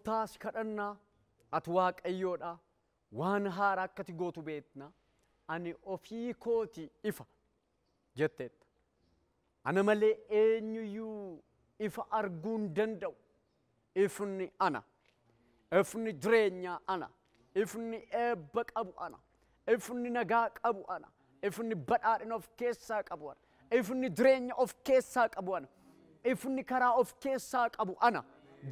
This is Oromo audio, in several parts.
Gooftaa si kadhannaa ati Waaqayyoodha waan haaraa akkati gootu beekna ani ofii kooti ifa jetteetta. Ana malee eenyuyyuu ifa arguu hin danda'u. Ifni ana. Ifni jireenyaa ana. Ifni eebba qabu ana. Ifni nagaa qabu ana. Ifni badhaadhina of keessaa qabu ana. Ifni jireenya of keessaa qabu ana. Ifni karaa of keessaa qabu ana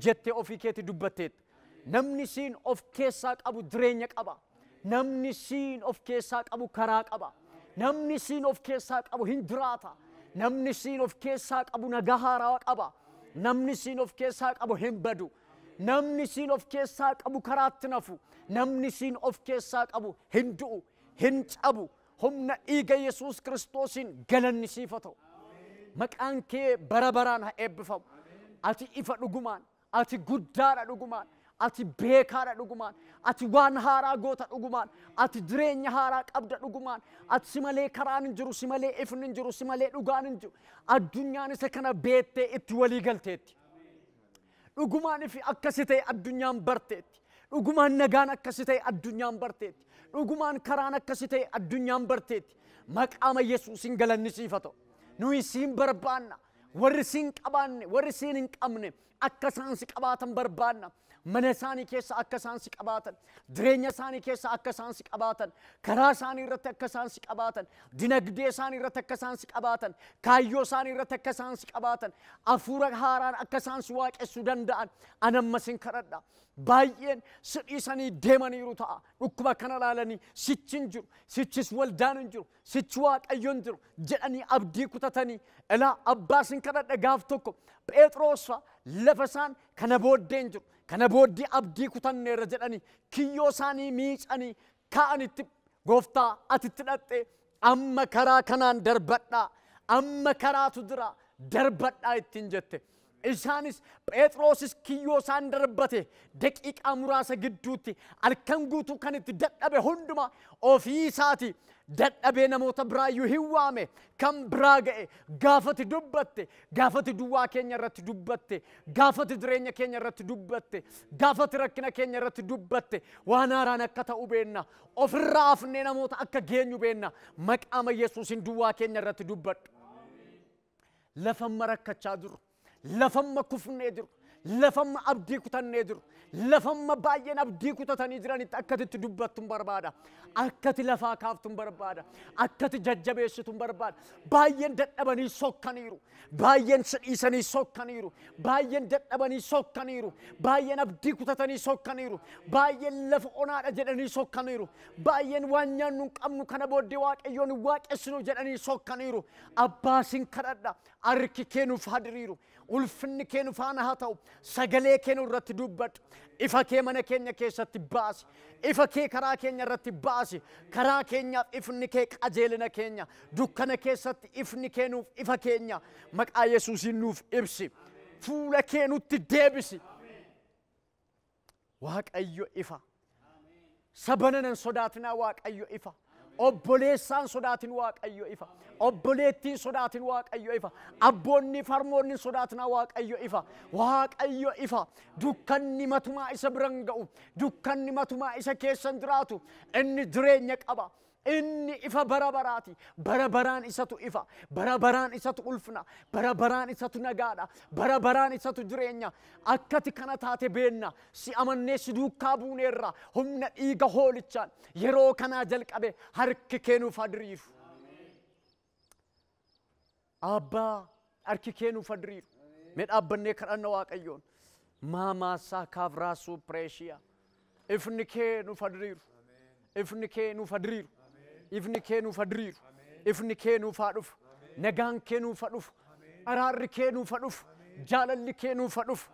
jettee ofii keetti dubbatteetta. Namni siin of keessaa qabu jireenya qaba. Namni siin of keessaa qabu karaa qaba. Namni siin of keessaa qabu hin jiraata. Namni siin of keessaa qabu nagaa haaraa qaba. Namni siin of keessaa qabu hin badu. Namni siin of keessaa qabu karaatti nafu. Namni siin of keessaa qabu hin du'u, hin cabu. Humna dhiiga Yesuus Kiristoosiin galanni siif haa ta'u. Maqaan kee bara baraan haa eebbifamu. Ati ifa dhugumaan, ati guddaadha dhugumaan, ati beekaadha dhugumaan, ati waan haaraa goota dhugumaan, ati jireenya haaraa qabda dhugumaan, ati si malee karaan hin jiru, si malee ifni hin jiru, si malee dhugaan hin jiru. Addunyaan isa kana beettee itti walii galteetti. Dhugumaan ifi akkasi ta'e addunyaan barteetti. Dhugumaan nagaan akkasi ta'e addunyaan barteetti. Dhugumaan karaan akkasi ta'e addunyaan barteetti. Maqaama Yesuusiin galanni siif haa ta'u. Nuyi siin barbaanna. Warri siin qabaanne, warri siin hin qabne akka isaan si qabaatan barbaanna. Mana isaanii keessa akka isaan si qabaatan, jireenya isaanii keessa akka isaan si qabaatan, karaa isaanii irratti akka isaan si qabaatan, dinagdee isaanii irratti akka isaan si qabaatan, kaayyoo isaanii irratti akka isaan si qabaatan, hafuura haaraan akka isaan si waaqessuu danda'an anamma sin kadhadha. Baay'een si dhiisanii deemaniiru ta'a. Dhukkuba kana ilaalanii sichi hin jiru, sichis waldaan hin jiru, sichi Waaqayyo hin jiru jedhanii abdii kutatanii ilaa abbaa sin kadhadha gaaf tokko Phexros fa'a lafa isaan kana booddee hin jiru. Kana booddee abdii kutanneerra jedhanii kiyyoo isaanii miicanii ka'anitti gooftaa atitti hidhattee amma karaa kanaan darbadhaa, amma karaatu jira darbadhaa ittiin jette. Isaanis Phexrosis kiyyoo isaan darbate daqiiqaa muraasa gidduutti halkan guutuu kan itti dadhabe hunduma ofii isaati dadhabee namoota biraayyuu hin waame kan biraa ga'e gaafati dubbatte gaafati duwwaa keenya irratti dubbatte gaafati jireenya keenya irratti dubbatte gaafati rakkina keenya irratti dubbatte waan haaraan akka ta'u beenna ofirraa hafnee namoota akka geenyu beenna maqaama Yesuusin duwwaa keenya irratti dubbadhu. Lafamma rakkachaa jiru, lafamma kufnee jiru, lafamma abdii kutannee jiru, lafamma baay'een abdii kutatanii jiranitti akkatitti dubbattuun barbaada. Akkati lafaa kaaftuun barbaada. Akkati jajjabeessituun barbaada. Baay'een dadhabanii sokkaniiru. Baay'een sidhiisanii sokkaniiru. Baay'een dadhabanii sokkaniiru. Baay'een abdii kutatanii sokkaniiru. Baay'een lafa onaadha jedhanii sokkaniiru. Baay'een waan nyaannu hin qabnu kana booddee Waaqayyoon waaqessinu jedhanii sokkaniiru. Abbaa sin kadhadha. Harki kee nuuf haa diriiru. Ulfinni kee nuuf haa ta'u. Sagalee kee nurratti dubbadhu. Ifa kee mana keenya keessatti baasi. Ifa kee karaa keenya irratti baasi. Karaa keenyaaf ifni kee qajeelina keenya. Dukkana keessatti ifni kee nuuf ifa keenya. Maqaa Yesuusiin nuuf ibsi. Fuula kee nutti deebisi. Waaqayyo ifa. Sabanan sodaatinaa Waaqayyo ifa. Obboleessaan sodaatin Waaqayyo ifa. Obboleettiin sodaatin Waaqayyo ifa. Abboonni farmoonni sodaatinaa Waaqayyo ifa. Waaqayyo ifa. Dukkanni matumaa isa biran ga'u. Dukkanni matumaa isa keessan jiraatu. Inni jireenya qaba. Inni ifa bara baraati. Bara baraan isatu ifa. Bara baraan isatu ulfina. Bara baraan isatu nagaadha. Bara baraan isatu jireenya. Akkati kana taate beenna. Si amannee si duukaa buuneerra. Humna dhiiga hoolichaan. Yeroo kanaa jalqabe harki kee nuuf haa diriiru. Abbaa harki kee nuuf haa diriiru. Mee dhaabbannee kadhanna Waaqayyoon. Maamaasaa kaavraasuu pireeshiyaa. Ifni kee nuuf haa diriiru. Ifni kee nuuf haa diriiru. Ifni kee nuuf haa diriiru. Ifni kee nuuf haa dhufu. Nagaan kee nuuf haa dhufu. Araarri kee nuuf haa dhufu. Jaalalli kee nuuf haa dhufu.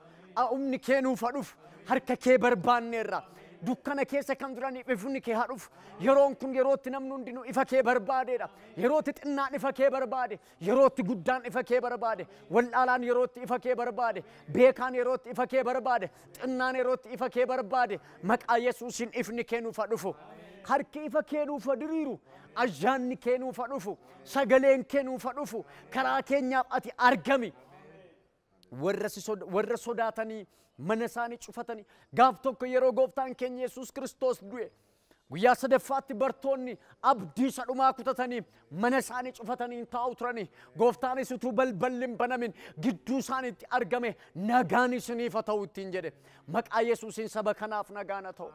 Humni kee nuuf haa dhufu. Harka kee barbaanneerra. Dukkana keessa kan jiraniif ifni kee haa dhufu. Yeroon kun yerootti namni hundinuu ifa kee barbaadeedha. Yerootti xinnaan ifa kee barbaade. Yerootti guddaan ifa kee barbaade. Wallaalaan yerootti ifa kee barbaade. Beekaan yerootti ifa kee barbaade. Xinnaan yerootti ifa kee barbaade. Maqaa Yesuusiin ifni kee nuuf haa dhufu. Harki ifa kee nuuf haa diriiru. Ayyaanni kee nuuf haa dhufu. Sagaleen kee nuuf haa dhufu. Karaa keenyaaf ati argami. Warra sodaatanii mana isaanii cufatanii gaaf tokko yeroo gooftaan keenya Yesuus Kiristoos du'e guyyaa sadaffaatti bartoonni abdii isa dhumaa kutatanii mana isaanii cufatanii taa'u turanii gooftaanis utuu balballi hin banamin gidduu isaaniitti argame nagaan isiniif haa ta'u ittiin jedhe maqaa Yesuusiin saba kanaaf nagaan haa ta'u.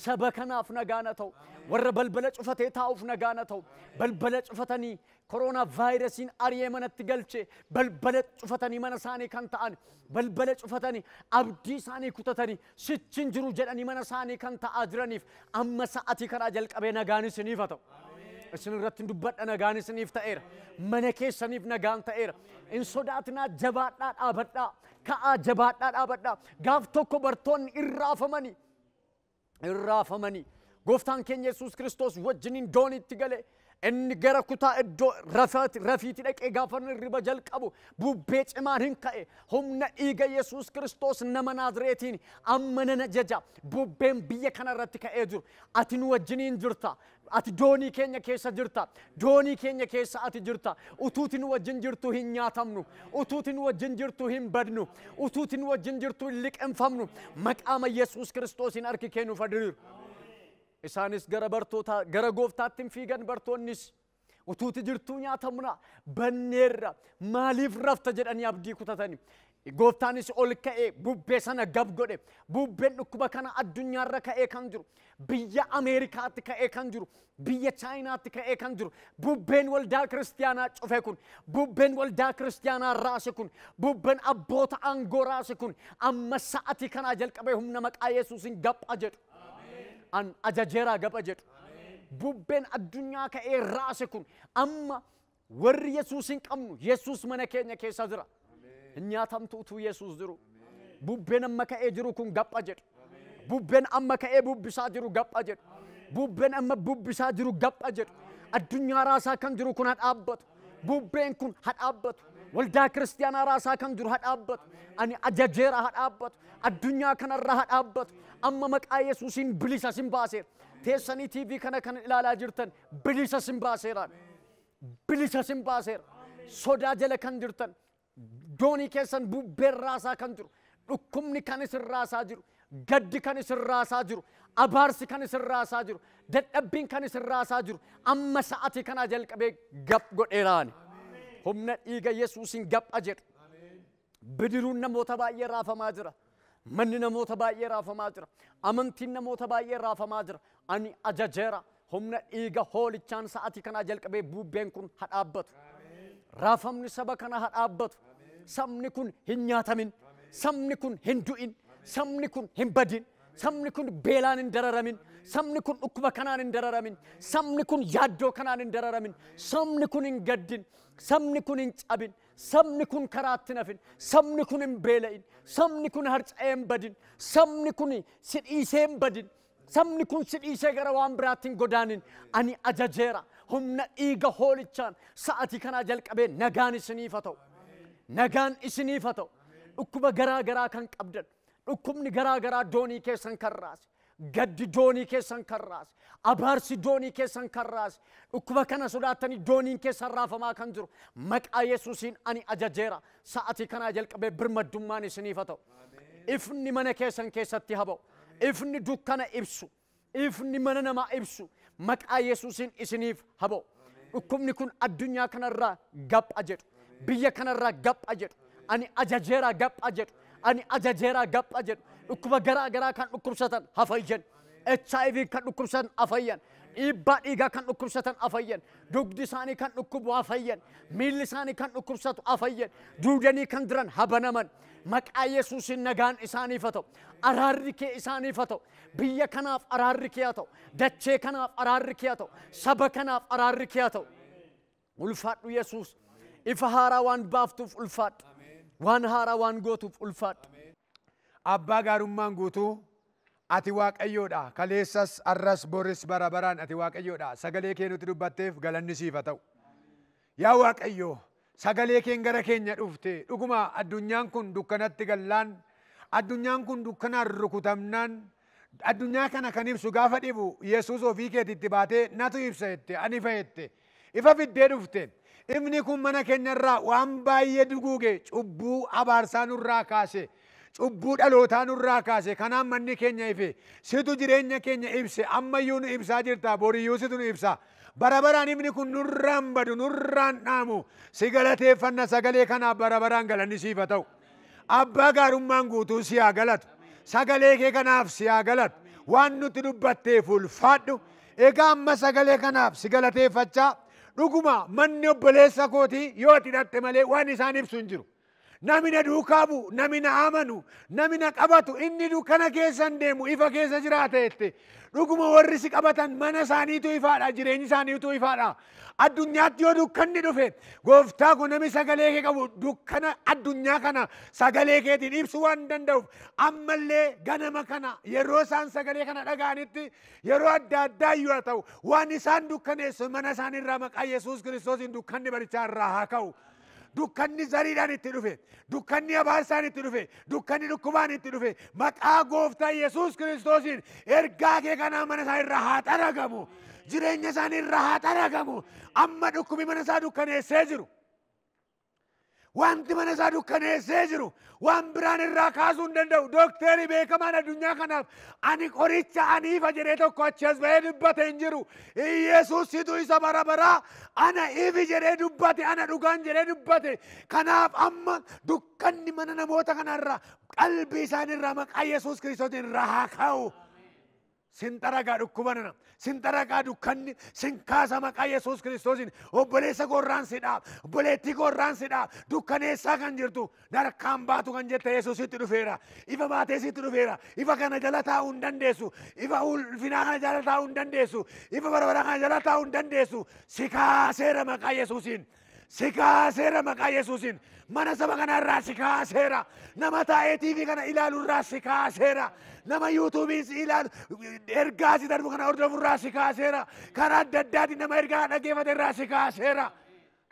Saba kanaaf nagaan haa ta'u warra balbala cufatee taa'uuf nagaan haa ta'u balbala cufatanii koronaa vaayirasiin ari'ee manatti galche balbala cufatanii mana isaanii kan ta'an balbala cufatanii abdii isaanii kutatanii sichin jiru jedhanii mana isaanii kan ta'aa jiraniif amma sa'atii kanaa jalqabee nagaan isiniif haa ta'u. Isin irratti dubbadha nagaan isiniif ta'eera mana keessaniif nagaan ta'eera hin sodaatinaa jabaadhaa dhaabadhaa ka'aa jabaadhaa dhaabadhaa gaaf tokko bartoonni irraafamanii gooftaan keenya Yesuus Kiristoos wajjiniin dooniitti gale inni gara kutaa iddoo rafiitti dhaqee gaafa hirriba jalqabu bubbee cimaan hin ka'e humna dhiiga Yesuus Kiristoos nama Naazreetiin amma nan ajaja bubbeen biyya kana irratti ka'ee jiru ati nu wajjiniin jirta ati doonii keenya keessa jirta doonii keenya keessa ati jirta utuuti nu wajjin jirtu hin nyaatamnu utuuti nu wajjin jirtu hin badnu utuuti nu wajjin jirtu hin liqinfamnu maqaama Yesuus Kiristoosiin harki kennuuf adiriiru. Isaanis gara gooftaatti hin fiigan bartoonnis utuuti jirtuu nyaatamna banneerra maaliif rafta jedhanii abdii kutatanii gooftaanis ol ka'ee bubbee sana gab godhe bubbeen dhukkuba kana addunyaarra ka'ee kan jiru biyya Ameerikaatti ka'ee kan jiru biyya Chaayinaatti ka'ee kan jiru bubbeen waldaa kiristaanaa cufe kun bubbeen waldaa kiristaanaa raase kun bubbeen abboota aangoo raase kun amma sa'atii kanaa jalqabee humna maqaa Yesuusiin gapha jedhu. An ajajeera gapha jedhu bubbeen addunyaa ka'ee raase kun amma warri Yesuusin qabnu Yesuus mana keenya keessa jira nyaatamtu utuu Yesuus jiru bubbeen amma ka'ee jiru kun gapha jedhu bubbeen amma ka'ee bubbisaa jiru gapha jedhu bubbeen amma bubbisaa jiru gapha jedhu addunyaa raasaa kan jiru kun hadhaabbatu bubbeen kun hadhaabbatu waldaa kiristaanaa raasaa kan jiru hadhaabbatu ani ajajeera hadhaabbatu addunyaa kanarra hadhaabbatu amma maqaa Yesuusiin bilisa sin baaseera teessanii TV kana kan ilaalaa jirtan bilisa sin baaseera bilisa sin baaseera sodaa jala kan jirtan doonii keessan bubbeen raasaa kan jiru dhukkubni kan isin raasaa jiru gaddi kan isin raasaa jiru abaarsi kan isin raasaa jiru dadhabbiin kan isin raasaa jiru amma sa'atii kanaa jalqabee gap godheeraani humna dhiiga Yesuusiin gapha jedhu bidiruun namoota baay'ee raafamaa jira manni namoota baay'ee raafamaa jira amantiin namoota baay'ee raafamaa jira ani ajajeera humna dhiiga hoolichaan sa'atii kanaa jalqabee bubbeen kun hadhaabbatu raafamni saba kana hadhaabbatu sabni kun hin nyaatamin sabni kun hin du'in sabni kun hin badin sabni kun beelaan hin dararamin sabni kun dhukkuba kanaan hin dararamin sabni kun yaaddoo kanaan hin dararamin sabni kun hin gaddin sabni kun hin cabin sabni kun karaatti nafin sabni kun hin beela'in sabni kun harca'ee hin badin sabni kun sidhiisee hin badin sabni kun sidhiisee gara waan biraatti hin godaanin ani ajajeera humna dhiiga hoolichaan sa'atii kanaa jalqabee nagaan isiniif haa ta'u nagaan isiniif haa ta'u dhukkuba garaa garaa kan qabdan dhukkubni garaa garaa doonii keessan kan raase gaddi doonii keessan kan raase abaarsi doonii keessan kan raase dhukkuba kana sodaatanii dooniin keessan raafamaa kan jiru maqaa Yesuusiin ani ajajeera sa'atii kanaa jalqabee birmaddummaan isiniif haa ta'u ifni mana keessan keessatti haa ba'u ifni dukkana ibsu ifni mana namaa ibsu maqaa Yesuusiin isiniif haa ba'u dhukkubni kun addunyaa kanarraa gapha jedhu biyya kanarraa gapha jedhu ani ajajeera gapha jedhu ani ajajeera gapha jedhu dhukkuba garaa garaa kan dhukkubsatan hafayyan HIV kan dhukkubsatan afayyan dhiibbaa dhiigaa kan dhukkubsatan afayyan dugdi isaanii kan dhukkubu afayyan miilli isaanii kan dhukkubsatu afayyan duudanii kan jiran habanaman maqaa Yesuusiin nagaan isaaniif haa ta'u araarri kee isaaniif haa ta'u biyya kanaaf araarri kee haa ta'u dachee kanaaf araarri kee haa ta'u saba kanaaf araarri kee haa ta'u ulfaadhu Yesuus ifa haaraa waan baaftuuf ulfaadhu waan haaraa waan gootuuf ulfaadhu. Abbaa gaarummaan guutuu ati waaqayyoodha kaleessas arras boris bara baraan ati waaqayyoodha sagalee kee nuti dubbatteef galanni siif haa ta'u. Yaa waaqayyoo sagalee keen gara keenya dhufte dhuguma addunyaan kun dukkanatti gallaan addunyaan kun dukkanaan rukutamnaan addunyaa kana kan ibsu gaafa dhibu Yesuus ofii keetitti baatee natu ibsa jette ani fayyette ifa fiddee dhufte. Ifni kun mana keenyarraa waan baay'ee duguuge cubbuu abaarsaa nurraa kaase cubbuu dhalootaa nurraa kaase kanaan manni keenya ife situ jireenya keenya ibse ammayyuu nu ibsaa jirta boriyyuu situ nu ibsa bara baraan ifni kun nurraan badu nurraan dhaamu si galateeffanna sagalee kanaaf bara baraan galanni siif haa ta'u abbaa gaarummaan guutuu si haa galatu sagalee kee kanaaf si haa galatu waan nuti dubbatteef ulfaadhu egaa amma sagalee kanaaf si galateeffachaa dhuguma manni obboleessa kootii yoo ati hidhatte malee waan isaan ibsu hin jiru. Namni na duukaa bu'u, namni na amanu, namni na qabatu, inni dukkana keessa hin deemu, ifa keessa jiraata jette. Dhuguma warri si qabatan mana isaaniitu ifaadha, jireenyi isaaniitu ifaadha. Addunyaatti yoo dukkanni dhufe, gooftaa kun namni sagalee kee qabu dukkana addunyaa kana sagalee keetiin ibsu waan danda'uuf ammallee ganama kana yeroo isaan sagalee kana dhaga'anitti yeroo adda addaa iyyuu haa ta'u waan isaan dukkaneessu mana isaaniirraa maqaa Yesuus Kiristoosiin dukkanni barichaa irraa haa ka'u. Dukkanni zariidhaan itti dhufe, dukkanni abaarsaan itti dhufe, dukkanni dhukkubaan itti dhufe, maqaa gooftaa Yesuus Kiristoosiin ergaa kee kanaa mana isaa irraa haa xaragamu. Jireenya isaanii irraa haa xaragamu. Amma dhukkubi mana isaa dukkaneessee jiru. Wanti mana isaa dukkaneessee jiru. Waan biraan irraa kaasuu hin danda'u. Dookterii beekamaan addunyaa kanaaf ani qoricha aniifa jedhee tokko achi as bahee dubbate hin jiru. Yesuusitu isa bara baraa ana ifi jedhee dubbate, ana dhugaan jedhee dubbate. Kanaaf amma dukkanni mana namoota kanarraa qalbii isaaniirraa maqaa Yesuus Kiristootiin irraa haa ka'u. Sintaragaa dhukkubanana, sintaragaa dukkanni, sinkaasa maqaa Yesuus Kiristoosin obboleessa gorraan sidhaaf, obboleettii gorraan sidhaaf, dukkaneessaa kan jirtu, darkaan baatu kan jette Yesuusitti dhufeera, ifa baateesitti dhufeera, ifa kana jala taa'uu hin dandeessu, ifa ulfinaa kana jala taa'uu hin dandeessu, ifa barbaraa kana jala taa'uu hin dandeessu, si kaaseera maqaa Yesuusin. Si kaaseera maqaa Yesuusin. Mana saba kanarraa si kaaseera. Nama taa'ee TV kana ilaalurraa si kaaseera. Nama yuutuubii si ilaalu ergaa si darbu kana hordofurraa si kaaseera. Karaa adda addaatiin nama ergaa dhaggeeffaterraa si kaaseera.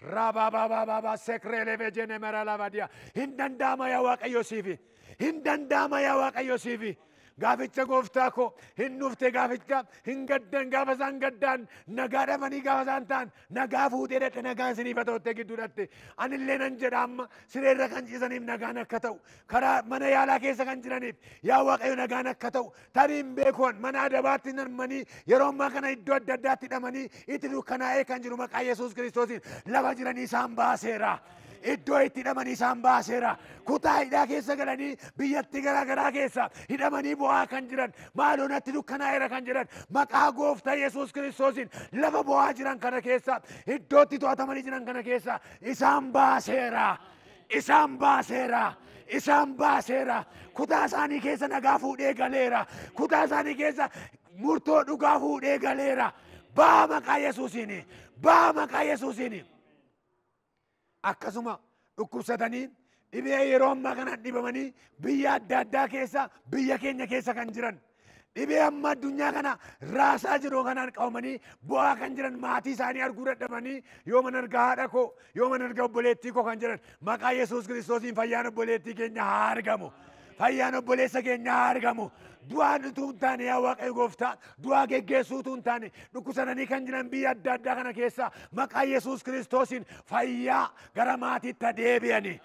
Rabababaabaa sekreelee vejene mara lavadiyaa. Hin danda'ama yaa Waaqayyo siifi. Hin danda'ama yaa Waaqayyo siifi. Gaaficha gooftaa koo hin dhufte gaaficha hin gaddan gaafa isaan gaddaan nagaa dhabanii gaafa isaan ta'an nagaa fuutee dhaqe nagaan isiniif haa ta'utti gidduu dhatte anillee nan jedha amma sireerra kan ciisaniif nagaan akka ta'u karaa mana yaalaa keessa kan jiraniif yaa Waaqayyo nagaan akka ta'u tariin beekuun mana adabaatti narmanii yeroo ammaa kana iddoo adda addaatti hidhamanii itti dukkanaa'ee kan jiru maqaa Yesuus Kiristoosiin lafa jiranii isaan baaseera. Iddoo itti hidhamanii isaan baaseera. Kutaa hidhaa keessa galanii biyyatti garaagaraa keessa hidhamanii bu'aa kan jiran maaloo natti dukkanaa'eera kan jiran maqaa gooftaa Yesuus Kiristoosiin lafa bu'aa jiran kana keessa iddootti to'atamanii jiran kana keessa isaan baaseera. Isaan baaseera. Isaan baaseera. Kutaa isaanii keessa nagaa fuudhee galeera. Kutaa isaanii keessa murtoo dhugaa fuudhee galeera. Baa maqaa Yesuusiin. Baa maqaa Yesuusiin. Akkasuma dhukkubsatanii dhibee yeroo ammaa kana dhibamanii biyya adda addaa keessa biyya keenya keessa kan jiran dhibee amma addunyaa kana raasaa jiru kanaan qabamanii bu'aa kan jiran maatii isaanii arguu dadhabanii yoo mana argaa haadha koo yoo mana argaa obboleettii koo kan jiran maqaa Yesuus Kiristoosiin fayyaan obboleettii keenya haa argamu. Fayyaan obboleessa keenya haa argamu. Du'aan utuu hin taane yaa Waaqayyo gooftaa du'aa geggeessuu utuu hin taane dhukkubsatanii kan jiran biyya adda addaa kana keessa maqaa Yesuus Kiristoosiin fayyaa gara maatiitti deebi'anii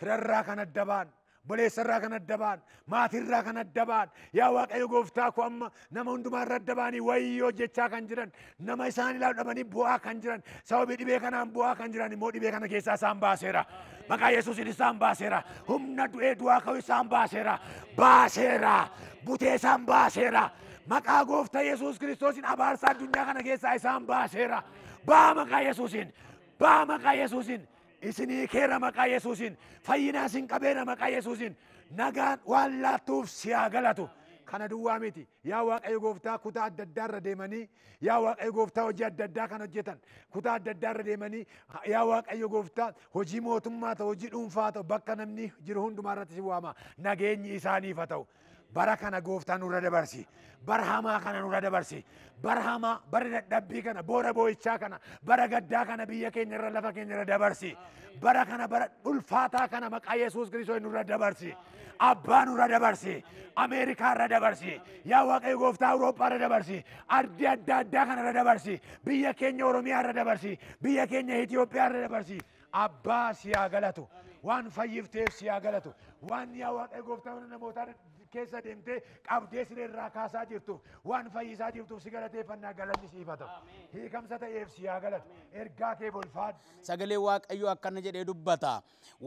firarraa kan adda ba'an obboleessarraa kan adda ba'an maatirraa kan adda ba'an yaa Waaqayyo gooftaa koo amma nama hundumaarra adda ba'anii wayyoo jechaa kan jiran nama isaan ilaalu dhabanii bu'aa kan jiran sababii dhibee kanaan bu'aa kan jiran immoo dhibee kana keessaa isaan baaseera. Maqaa Yesuusiin isaan baaseera. Humna du'ee du'aa ka'u isaan baaseera. Baaseera. Butee isaan baaseera. Maqaa gooftaa Yesuus Kiristoosiin abaarsa addunyaa kana keessaa isaan baaseera. Baa maqaa Yesuusiin. Baa maqaa Yesuusiin. Isinii keera maqaa Yesuusiin. Fayyinaa isin qabeera maqaa Yesuusiin. Nagaan waan laattuuf si haa galatu. Kana duwwaa miti. Yaa Waaqayyo gooftaa kutaa adda addaa irra deemanii yaa Waaqayyo gooftaa hojii adda addaa kan hojjetan kutaa adda addaa irra deemanii yaa Waaqayyo gooftaa hojii mootummaa ta'u hojii dhuunfaa ta'u bakka namni jiru hundumaa irratti si waama nageenyi isaaniif haa ta'u. Bara kana gooftaa nurra dabarsi. Bara hamaa kana nurra dabarsi. Bara hamaa bara dadhabbii kana boora boo'ichaa kana bara gaddaa kana biyya keenya irra lafa keenya irra dabarsi. Bara kana bara ulfaataa kana maqaa Yesuus Kiristoos nurra dabarsi. Abbaa nurra dabarsi. Ameerikaa irra dabarsi. Yaa Waaqayyo gooftaa Awurooppaa irra dabarsi. Ardii adda addaa kana irra dabarsi. Biyya keenya Oromiyaa irra dabarsi. Biyya keenya Itoophiyaa irra dabarsi. Abbaa si haa galatu. waan fayyifteef si haa galatu. Waan yaa Waaqayyo gooftaa namoota keessa deemtee qabdee siree kaasaa jirtuuf waan fayyisaa jirtuuf si galateeffannaa galanni siif haa ta'u. Hiikamsa ta'eef si haa galatu. Ergaa kee bolfaadhu. Sagalee Waaqayyo akkana jedhee dubbata.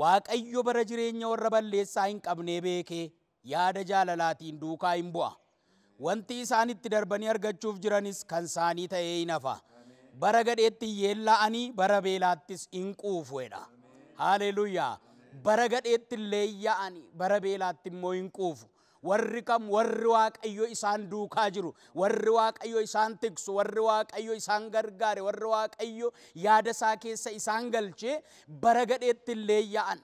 Waaqayyo bara jireenya warra balleessaa hin qabnee beekee yaada jaalalaatiin duukaa hin bu'a. Wanti isaan itti darbanii argachuuf jiranis kan isaanii ta'ee hin hafa. Bara gadheetti yeella'anii bara beelaattis hin quufuudha. Haleluuyaa. Bara gadheetti illee yaa'anii bara beelaatti immoo hin quufu. Warri kam warri Waaqayyo isaan duukaa jiru, warri Waaqayyo isaan tiksu, warri Waaqayyo isaan gargaare, warri Waaqayyo yaada isaa keessa isaan galchee bara gadheetti illee yaa'an.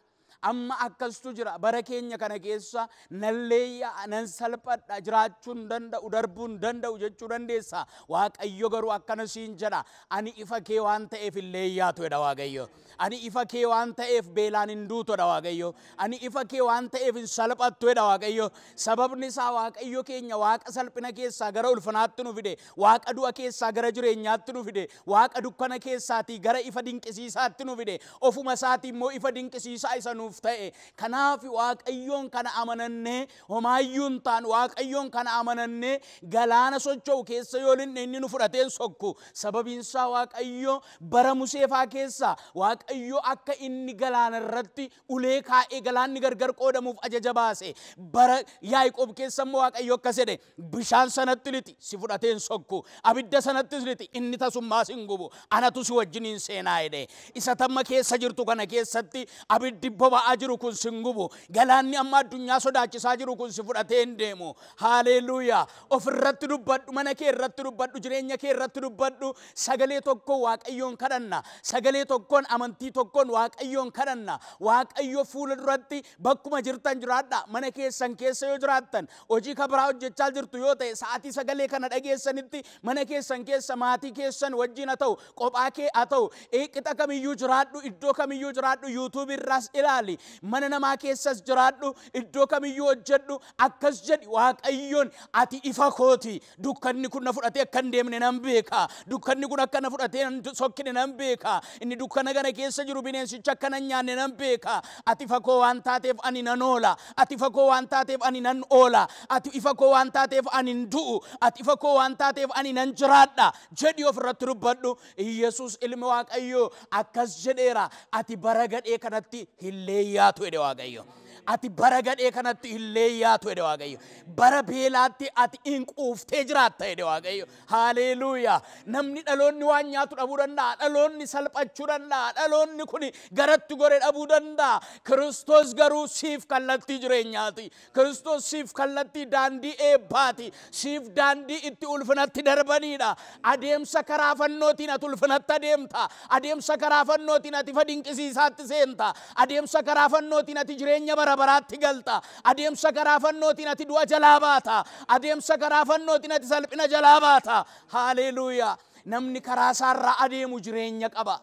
Amma akkastu jira bara keenya kana keessa nallee nan salphadha jiraachuu hin danda'u darbuu hin danda'u jechuu dandeessa. Waaqayyo garuu akkana siin jedha, ani ifa kee waan ta'eef illee yaatu jedha Waaqayyo. Ani ifa kee waan ta'eef beelaan hin duutu jedha Waaqayyo. Ani ifa kee waan ta'eef hin salphattu jedha Waaqayyo. Sababni isaa Waaqayyo keenya Waaqa salphina keessaa gara ulfinaatti nu fide, Waaqa du'a keessaa gara jireenyaatti nu fide, Waaqa dukkana keessaatii gara ifa dinqisiisaatti nu fide, ofuma isaatii immoo ifa dinqisiisaa isa nuuf ta'e. Kanaaf Waaqayyoon kana amanannee homaayyuun taan Waaqayyoon kana amanannee galaana socho'u keessa yoo inni nu fudhateen sokku. Sababiin isaa Waaqayyo bara Museefaa keessa Waaqayyo akka inni galaana irratti ulee kaa'ee galaanni gargar qoodamuuf ajaja baase. Bara Yaaqoob keessa immoo Waaqayyo akkas jedhe, bishaan sanatti lixi si fudhateen sokku, abidda sanattis lixi inni tasummaas hin gubu, anatu si wajjiniin seenaa jedhe. Isa tamma keessa jirtu kana keessatti abiddi boba'aa jiru kun sin gubu, galaanni amma addunyaa sodaachisaa jiru kun si fudhatee hin deemu. Haleluuyaa. Of irratti dubbadhu, mana kee irratti dubbadhu, jireenya kee irratti dubbadhu. Sagalee tokkoon Waaqayyoon kadhanna, sagalee tokkoon amantii tokkoon Waaqayyoon kadhanna. Waaqayyo fuula duratti bakkuma jirtan jiraadha. Mana keessan keessa yoo jiraattan, hojii kabiraa hojjechaa jirtu yoo ta'e, sa'aatii sagalee kana dhageessanitti mana keessan keessa maatii keessan wajjin haa ta'u, qophaa kee haa ta'u, qixa kamiyyuu jiraadhu, iddoo kamiyyuu jiraadhu, yuutuubii irraas ilaali. Mana namaa keessas jiraadhu, iddoo kamiyyuu hojjedhu, akkas jedhi Waaqayyoon, ati ifa kooti. Dukkanni kun na fudhatee akka hin deemne nan beeka. Dukkanni kun akka na fudhatee sokkine nan beeka. Inni dukkana kana keessa jiru bineensicha akka nan nyaanne nan beeka. Ati ifa koo waan taateef ani nan oola. Ati ifa koo waan taateef ani nan oola. Ati ifa koo waan taateef ani hin du'u. Ati ifa koo waan taateef ani nan jiraadha jedhi of irratti dubbadhu. Yesuus ilmi Waaqayyoo akkas jedheera, ati bara gadhee kanatti hin leeyyaatu jedhe Waaqayyo. Ati bara gadhee kanatti hin leeyyaatu jedhe Waaqayyo. Bara beelaatti ati hin quuftee jiraatta jedhe Waaqayyo. Haleluuyaa. Namni dhaloonni waan nyaatu dhabuu danda'a, dhaloonni salphachuu danda'a, dhaloonni kun garatti gore dhabuu danda'a. Kiristoos garuu siif kallattii jireenyaati. Kiristoos siif kallattii daandii eebbaati. Siif daandii itti ulfinatti darbaniidha. Adeemsa karaa fannootiin ati ulfinatti adeemta. Adeemsa karaa fannootiin ati ifa dinqisiisaatti seenta. Adeemsa karaa fannootiin ati jireenya bara baraatti galta. Adeemsa karaa fannootiin ati du'a jalaa baata. Adeemsa karaa fannootiin ati salphina jalaa baata. Haleluuyaa. Namni karaa isaarraa adeemu jireenya qaba.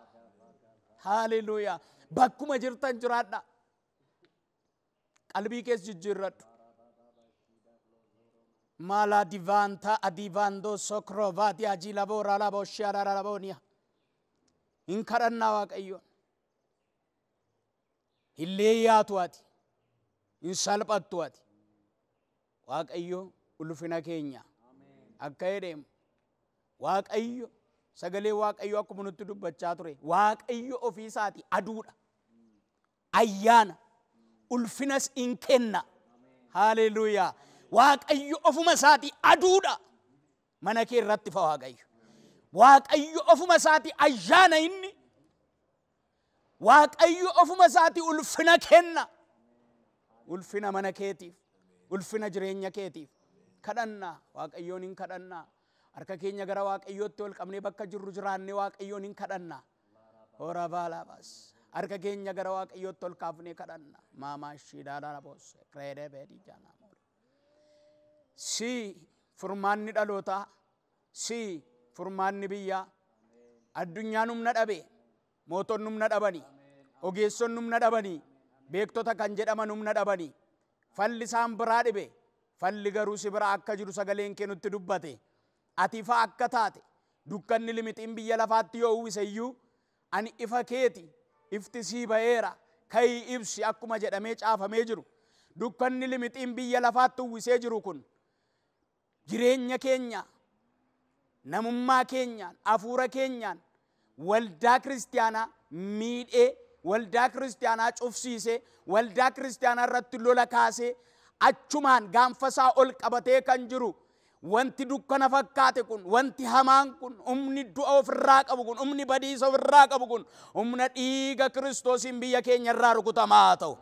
Haleluuyaa. Bakkuma jirtan jiraadha. Qalbii keessa jijjiirradhu. Mala divanta adivando sokrovati ajilabora labo shararabonia. In kadhannaa Waaqayyoon. Hin leeyyaatu ati. In salphattu ati. Waaqayyo ulfina keenya akka jedheemu. Waaqayyo sagalee Waaqayyo akkuma nutti dubbachaa ture. Waaqayyo ofii isaati aduudha. Ayyaana ulfinas in kenna. Haleluuyaa. Waaqayyo ofuma isaati aduudha. Mana kee irratti fa Waaqayyo. Waaqayyo ofuma isaati ayyaana inni. Waaqayyo ofuma isaati ulfina kenna. Ulfina mana keetiif, ulfina jireenya keetiif. Kadhannaa Waaqayyoon hin kadhannaa. Harka keenya gara Waaqayyootti ol qabnee bakka jirru jiraannee Waaqayyoon hin kadhannaa. Hora baalaabas. Harka keenya gara Waaqayyootti ol kaafnee kadhannaa. Maamaa shiidhaadhaa boose. Kreedee beedii jaanaa. Si furmaanni dhalootaa, si furmaanni biyyaa, addunyaan humna dhabe, mootonni humna dhabanii, ogeessonni humna dhabanii, beektota kan jedhaman humna dhabanii, falli isaan biraa dhibe, falli garuu si biraa akka jiru sagaleen kee nutti dubbate. Ati ifa akka taate, dukkanni limixiin biyya lafaatti yoo uwwise iyyuu, ani ifa keeti, ifti sii ba'eera, kai ibsi akkuma jedhamee caafamee jiru. Dukkanni limixiin biyya lafaatti uwwisee jiru kun jireenya keenya, namummaa keenyaan, hafuura keenyaan waldaa kiristaanaa miidhee, waldaa kiristaanaa cufsiisee, waldaa kiristaanaa irratti lola kaasee achumaan gaanfasaa ol qabatee kan jiru wanti dukkana fakkaate kun, wanti hamaan kun, humni du'a ofirraa qabu kun, humni badiisa ofirraa qabu kun humna dhiiga Kiristoosiin biyya keenya irraa rukutamaa haa ta'u.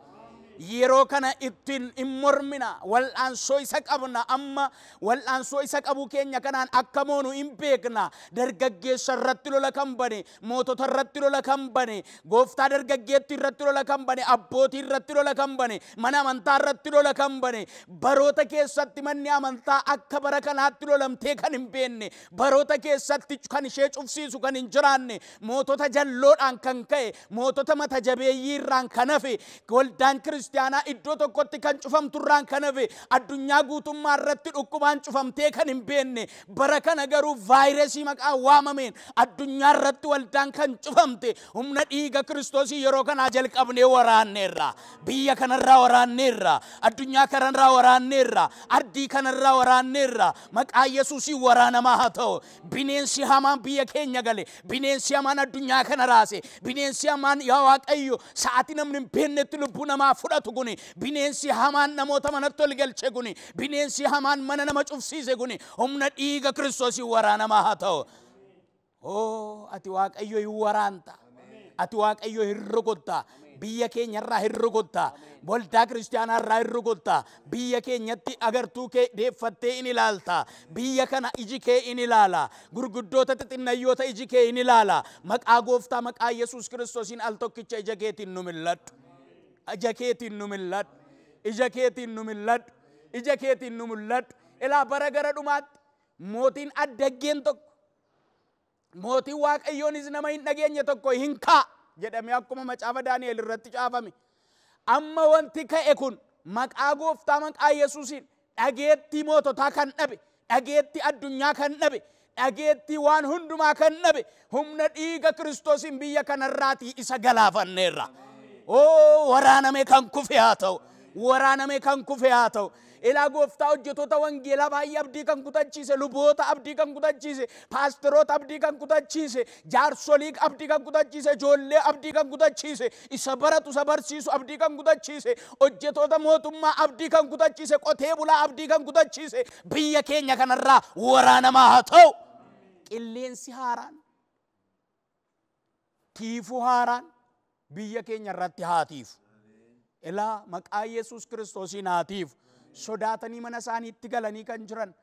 Yeroo kana ittiin hin mormina, wal'aansoo isa qabna. Amma wal'aansoo isa qabu keenya kanaan akka moonu hin beekna. Dargaggeessa irratti lola kan bane, mootota irratti lola kan bane, gooftaa dargaggeetti irratti lola kan bane, abbootii irratti lola kan bane, mana amantaa irratti lola kan bane. Baroota keessatti manni amantaa akka bara kanaatti lolamtee kan hin beekne, baroota keessatti kan ishee cufsiisu kan hin jiraanne, mootota jalloodhaan kan ka'e, mootota mata jabeeyyii irraan kan hafe, waldaan kiristaanaa iddoo tokkotti kan cufamturraan kan hafe, addunyaa guutummaa irratti dhukkubaan cufamtee kan hin beekne, bara kana garuu vaayirasii maqaa waamameen addunyaa irratti waldaan kan cufamte, humna dhiiga Kiristoosii yeroo kanaa jalqabnee waraanneerra. Biyya kanarraa waraanneerra, addunyaa kanarraa waraanneerra, ardii kanarraa waraanneerra. Maqaa Yesuusii waraanamaa haa ta'u. Bineensi hamaan biyya keenya gale, bineensi hamaan addunyaa kana raase, bineensi hamaan yaa Waaqayyo sa'aatii namni hin beeknetti lubbuu namaa fudhatu kuni, bineensi hamaan namoota manatti ol galche kuni, bineensi hamaan mana nama cufsiise kuni humna dhiiga Kiristoosii waraanamaa haa ta'u. Ati Waaqayyo hin waraanta, ati Waaqayyo hin rukutta, biyya keenya irraa hin rukutta, waldaa kiristaanaa irraa hin rukutta, biyya keenyatti agartuu kee deeffattee in ilaalta, biyya kana iji kee in ilaala, gurguddoota xixinnayyoota iji kee in ilaala. Maqaa Gooftaa maqaa Yesuus Kiristoosiin al tokkicha ija keetiin nu milladhu, ija keetiin nu milladhu, ija keetiin nu milladhu, ija keetiin nu milladhu. Ilaa bara gara dhumaatti mootiin addaggeen tokko, mootiin Waaqayyoonis nama hin dhageenye tokko hin ka'a jedhamee akkuma macaafa Daani'el irratti caafame. Amma wanti ka'e kun maqaa Gooftaa maqaa Yesuusiin dhageettii moototaa kan dhabe, dhageettii addunyaa kan dhabe, dhageettii waan hundumaa kan dhabe humna dhiiga Kiristoosiin biyya kanarraatii isa galaafanneerra. Waraaname kan kufe haa ta'u, waraaname kan kufe haa ta'u. Ilaa Gooftaa hojjettoota wangeelaa baay'ee abdii kan kutachiise, luboota abdii kan kutachiise, paastoroota abdii kan kutachiise, jaarsolii abdii kan kutachiise, ijoollee abdii kan kutachiise, isa baratu isa barsiisu abdii kan kutachiise, hojjettoota mootummaa abdii kan kutachiise, qotee bulaa abdii kan kutachiise. Biyya keenya kanarraa waraanamaa haa ta'u. Qilleensi haaraan, tiifuu haaraan biyya keenya irratti haa tiifu. Ilaa maqaa Yesuus Kiristoosiin haa tiifu. Sodaatanii mana isaaniitti galanii kan jiran,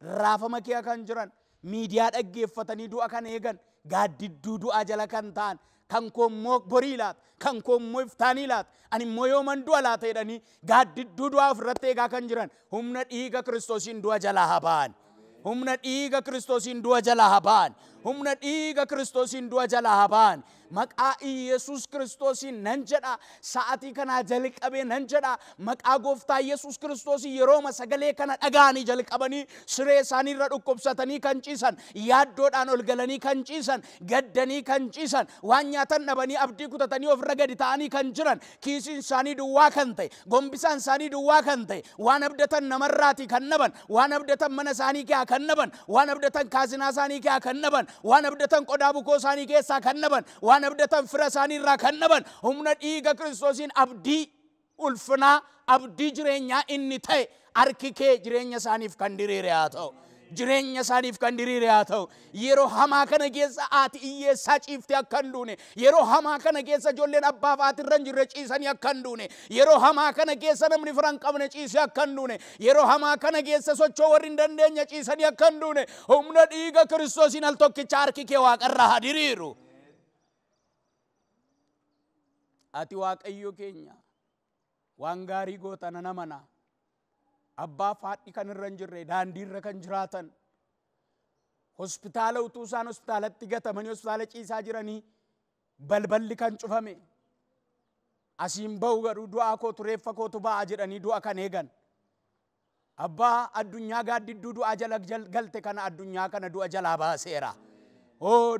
raafama kee kan jiran, miidiyaa dhaggeeffatanii du'a kan eegan, gaaddidduu du'aa jala kan ta'an, kan koommoo borii laata, kan koommoo iftaanii laata, ani immoo yooman du'a laata jedhanii gaaddidduu du'aa ofirratti eegaa kan jiran, humna dhiiga Kiristoosiin du'a jalaa haa ba'an. Humna dhiiga Kiristoosiin du'a jalaa haa ba'an. Humna dhiiga Kiristoosiin du'a jalaa haa ba'an. Maqaa Yesuus Kiristoosiin nan jedha, sa'aatii kanaa jalqabee nan jedha, maqaa Gooftaa Yesuus Kiristoosii yerooma sagalee kana dhaga'anii jalqabanii siree isaanii irra dhukkubsatanii kan ciisan, yaaddoodhaan ol galanii kan ciisan, gaddanii kan ciisan, waan nyaatan dhabanii abdii kutatanii ofirra gadi ta'anii kan jiran, kiisiin isaanii duwwaa kan ta'e, gombisaan isaanii duwwaa kan ta'e, waan abdatan namarraatii kan naban, waan abdatan mana isaanii keessaa kan naban, waan abdatan kaazinaa isaanii keessaa kan naban, waan abdatan qodaa bukoo isaanii keessaa kan naban, waan abdatan fira isaanii irraa kan naban, humna dhiiga Kiristoosiin abdii ulfinaa, abdii jireenyaa inni ta'e harki kee jireenya isaaniif kan diriire haa ta'u. Jireenya isaaniif kan diriire haa ta'u. Yeroo hamaa kana keessa haati hiyyeessaa ciiftee akka hin duune, yeroo hamaa kana keessa ijoolleen abbaaf haati irra hin jirre ciisanii akka hin duune, yeroo hamaa kana keessa namni fira hin qabne ciisee akka hin duune, yeroo hamaa kana keessa socho'uu warri hin dandeenye ciisanii akka hin duune, humna dhiiga Kiristoosiin al tokkicha harki kee waaqarraa haa diriiru. Ati Waaqayyo keenya waan gaarii goota nan amana. Abbaaf haadhi kan irra hin jirre, daandii irra kan jiraatan, hospitaala utuu isaan hospitaalatti gatamanii hospitaala ciisaa jiranii balballi kan cufame, asiin ba'u garuu du'aa kootu reeffa kootu ba'a jedhanii du'a kan eegan. Abbaa addunyaa gaaddidduu du'aa jala galte kana addunyaa kana du'a jalaa baaseera.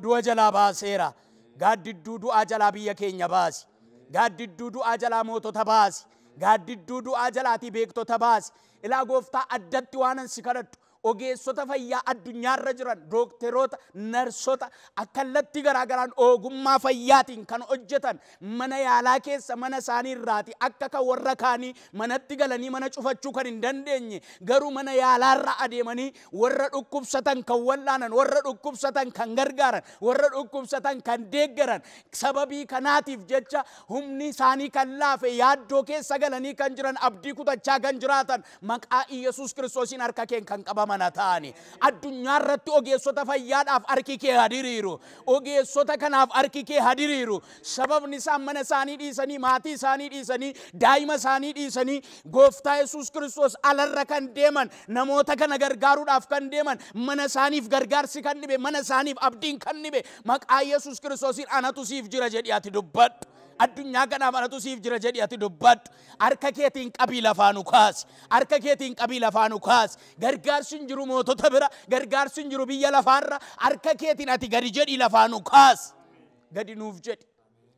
Du'a jalaa baaseera. Gaaddidduu du'aa jalaa biyya keenya baasi. Gaaddidduu du'aa jalaa mootota baasi. Gaaddidduu du'aa jalaatii beektota baasi. Ilaa gooftaa addatti waanan si kadhadhu. Ogeessota fayyaa addunyaarra jiran dookteroota narsota akkallatti garaagaraan ogummaa fayyaatiin kan hojjetan mana yaalaa keessa mana isaanii irraati akka kan warra kaanii manatti galanii mana cufachuu kan hin dandeenye garuu mana yaalaarra adeemanii warra dhukkubsatan kan wallaanan warra dhukkubsatan kan gargaaran warra dhukkubsatan kan deeggaran sababii kanaatiif jecha humni isaanii kan laafe yaaddoo keessa galanii kan jiran abdii kutachaa kan jiraatan maqaa Yesuus Kiristoosiin harka keen kan qabaman taani addunyaa irratti ogeessota fayyaadhaaf harki kee hadiriiru ogeessota kanaaf harki kee hadiriiru sababni isaan mana isaanii dhiisanii maatii isaanii dhiisanii daa'ima isaanii dhiisanii gooftaa Yesuus Kiristoos alarra kan deeman namoota kana gargaaruudhaaf kan deeman mana isaaniif gargaarsi kan dhibe mana isaaniif abdiin kan dhibe maqaa Yesuus Kiristoosiin anatu siif jira jedhi ati dubbadhu. Addunyaa kanaaf anatu siif jira jedhi ati dubbadhu. Harka keetiin qabii lafaa nu kaasi. Harka keetiin qabii lafaa nu kaasi. Gargaarsi hin jiru mootota bira. Gargaarsi hin jiru biyya lafaarra. Harka keetiin ati gadi jedhi lafaa nu kaasi. Gadi nuuf jedhi.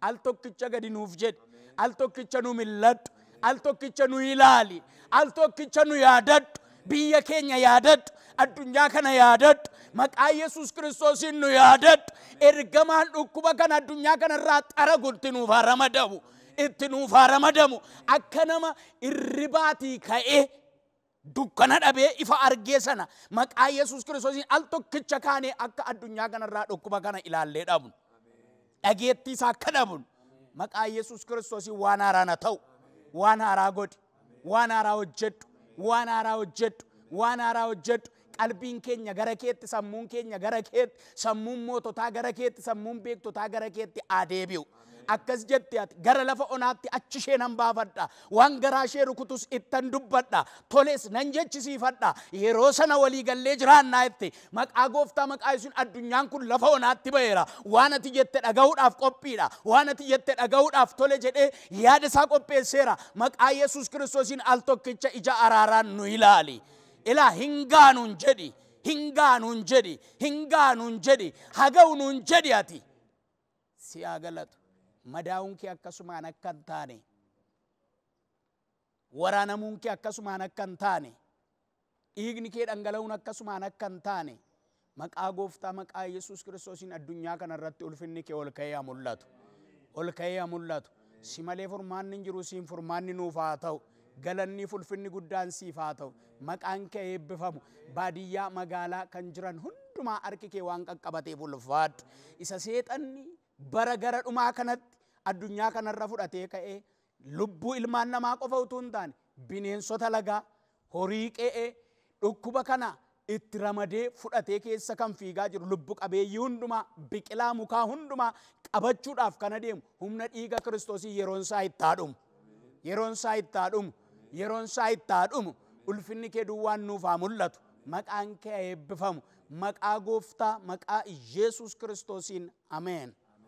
Al tokkicha gadi nuuf jedhi. Al tokkicha nu milladhu. Al tokkicha nu ilaali. Al tokkicha nu yaadadhu. Biyya keenya yaadadhu. Addunyaa kana yaadadhu. Maqaa Yesuus Kiristoosiin nu yaadadhu. Ergamaan dhukkuba kana addunyaa kana irraa xaragu itti nuuf haa ramadamu. Itti nuuf haa ramadamu. Akka nama irribaatii ka'ee dukkana dhabee ifa argee sana maqaa Yesuus Kiristoosiin al tokkicha kaanee akka addunyaa kana irraa dhukkuba kana ilaallee dhabnu. Dhageettii isaa akka dhabnu. Maqaa Yesuus Kiristoosiin waan haaraa na ta'u. Waan haaraa godhi. Waan haaraa hojjedhu. Waan haaraa hojjedhu. Waan haaraa hojjedhu. Qalbiin keenya gara keetti sammuun keenya gara keetti sammuun moototaa gara keetti sammuun beektotaa gara keetti adeebi'u. Akkas jetti ati gara lafa onaatti achi ishee nan baafadha. Waan garaa ishee rukutus ittan dubbadha. Toles nan jechisiifadha. Yeroo sana walii gallee jiraannaa jette maqaa gooftaa maqaa Yesuusiin addunyaan kun lafa onaatti ba'eera. Waan ati jette dhaga'uudhaaf qophiidha. Waan ati jette dhaga'uudhaaf tole jedhee yaada isaa qopheesseera. Maqaa Yesuus Kiristoosiin al tokkicha ija araaraan nu ilaali. Ila hingaanuun jedhi, hingaanuun jedhi, hingaanuun jedhi, haga'uun jedhi ati. Si haa galatu. Madaa'uun kee akkasumaan akka hin taane. Waraanamuun kee akkasumaan akka hin taane. Dhiigni kee dhangala'uun akkasumaan akka hin taane. Maqaa gooftaa maqaa Yesuus Kiristoosiin addunyaa kana irratti ulfinni kee ol ka'ee haa mul'atu. Ol ka'ee haa mul'atu. Si malee furmaanni hin jiru siin furmaanni nuuf haa ta'u. Galanni ulfinni guddaan siif haa ta'u. Maqaan kee eebbifamu. Baadiyyaa magaalaa kan jiran hundumaa harki kee waan qaqqabateef ulfaadhu. Isa seexanni bara gara dhumaa kanatti addunyaa kanarra fudhatee ka'ee lubbuu ilmaan namaa qofa utuu hin taane bineensota lagaa horii qe'ee dhukkuba kana itti ramadee fudhatee keessa kan fiigaa jiru lubbu qabeeyyii hundumaa biqilaa mukaa hundumaa qabachuudhaaf kana deemu humna dhiiga Kiristoosii yeroon isaa itti haadhumu. Yeroon isaa itti haadhumu. Yeroon isaa itti haadhumu. Ulfinni kee duwwaan nuuf haa mul'atu. Maqaan kee eebbifamu. Maqaa gooftaa maqaa Yesuus Kiristoosiin ameen.